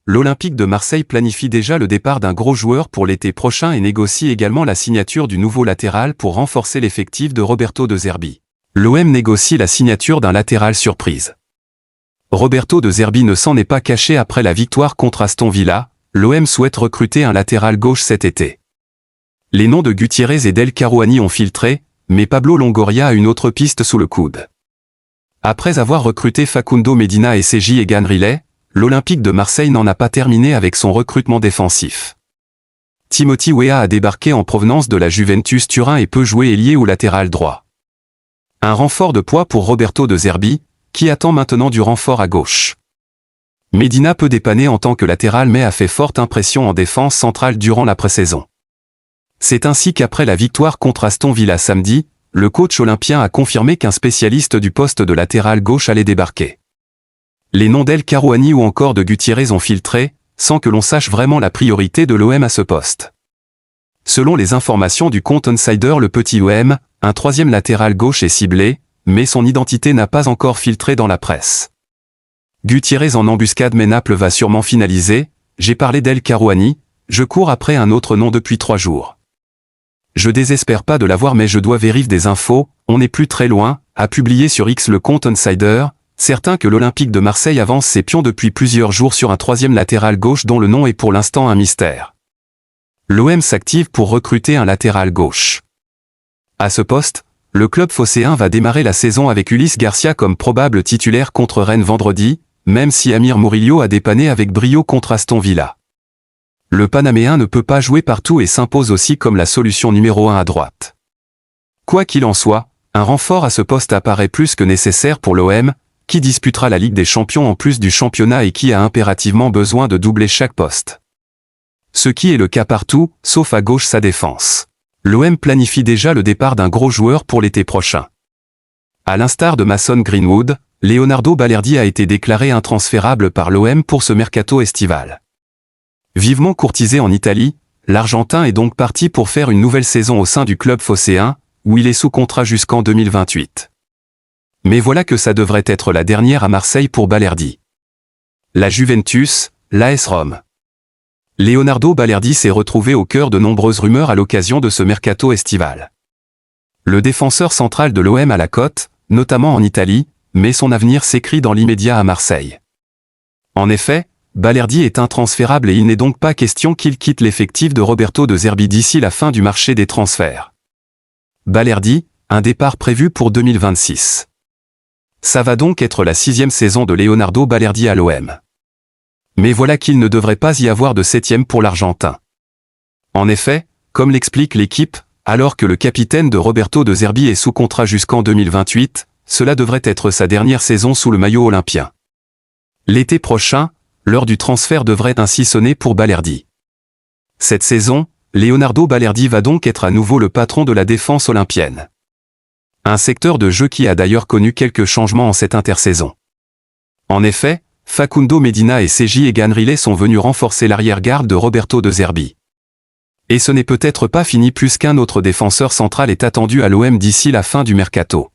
l'Olympique de Marseille planifie déjà le départ d'un gros joueur pour l'été prochain et négocie également la signature du nouveau latéral pour renforcer l'effectif de Roberto De Zerbi. L'OM négocie la signature d'un latéral surprise. Roberto De Zerbi ne s'en est pas caché après la victoire contre Aston Villa, l'OM souhaite recruter un latéral gauche cet été. Les noms de Gutiérrez et Del Caruani ont filtré, mais Pablo Longoria a une autre piste sous le coude. Après avoir recruté Facundo Medina et Sergi Egan Riley, l'Olympique de Marseille n'en a pas terminé avec son recrutement défensif. Timothy Weah a débarqué en provenance de la Juventus Turin et peut jouer ailier ou latéral droit. Un renfort de poids pour Roberto De Zerbi, qui attend maintenant du renfort à gauche. Medina peut dépanner en tant que latéral mais a fait forte impression en défense centrale durant la pré-saison. C'est ainsi qu'après la victoire contre Aston Villa samedi, le coach olympien a confirmé qu'un spécialiste du poste de latéral gauche allait débarquer. Les noms d'El Caruani ou encore de Gutiérrez ont filtré, sans que l'on sache vraiment la priorité de l'OM à ce poste. Selon les informations du compte Insider Le Petit OM, un troisième latéral gauche est ciblé, mais son identité n'a pas encore filtré dans la presse. Gutiérrez en embuscade mais Naples va sûrement finaliser, j'ai parlé d'El Caruani, je cours après un autre nom depuis 3 jours. Je désespère pas de l'avoir mais je dois vérifier des infos, on n'est plus très loin, a publié sur X le compte Insider, certain que l'Olympique de Marseille avance ses pions depuis plusieurs jours sur un troisième latéral gauche dont le nom est pour l'instant un mystère. L'OM s'active pour recruter un latéral gauche. À ce poste, le club phocéen va démarrer la saison avec Ulysse Garcia comme probable titulaire contre Rennes vendredi, même si Amir Murillo a dépanné avec brio contre Aston Villa. Le Panaméen ne peut pas jouer partout et s'impose aussi comme la solution numéro 1 à droite. Quoi qu'il en soit, un renfort à ce poste apparaît plus que nécessaire pour l'OM, qui disputera la Ligue des Champions en plus du championnat et qui a impérativement besoin de doubler chaque poste. Ce qui est le cas partout, sauf à gauche sa défense. L'OM planifie déjà le départ d'un gros joueur pour l'été prochain. À l'instar de Mason Greenwood, Leonardo Balerdi a été déclaré intransférable par l'OM pour ce mercato estival. Vivement courtisé en Italie, l'Argentin est donc parti pour faire une nouvelle saison au sein du club phocéen, où il est sous contrat jusqu'en 2028. Mais voilà que ça devrait être la dernière à Marseille pour Balerdi. La Juventus, l'AS Rome. Leonardo Balerdi s'est retrouvé au cœur de nombreuses rumeurs à l'occasion de ce mercato estival. Le défenseur central de l'OM a la cote, notamment en Italie, mais son avenir s'écrit dans l'immédiat à Marseille. En effet, Balerdi est intransférable et il n'est donc pas question qu'il quitte l'effectif de Roberto De Zerbi d'ici la fin du marché des transferts. Balerdi, un départ prévu pour 2026. Ça va donc être la 6e saison de Leonardo Balerdi à l'OM. Mais voilà qu'il ne devrait pas y avoir de 7e pour l'Argentin. En effet, comme l'explique l'équipe, alors que le capitaine de Roberto De Zerbi est sous contrat jusqu'en 2028, cela devrait être sa dernière saison sous le maillot olympien. L'été prochain, l'heure du transfert devrait ainsi sonner pour Balerdi. Cette saison, Leonardo Balerdi va donc être à nouveau le patron de la défense olympienne. Un secteur de jeu qui a d'ailleurs connu quelques changements en cette intersaison. En effet, Facundo Medina et Sergi Egan Riley sont venus renforcer l'arrière-garde de Roberto De Zerbi. Et ce n'est peut-être pas fini plus qu'un autre défenseur central est attendu à l'OM d'ici la fin du mercato.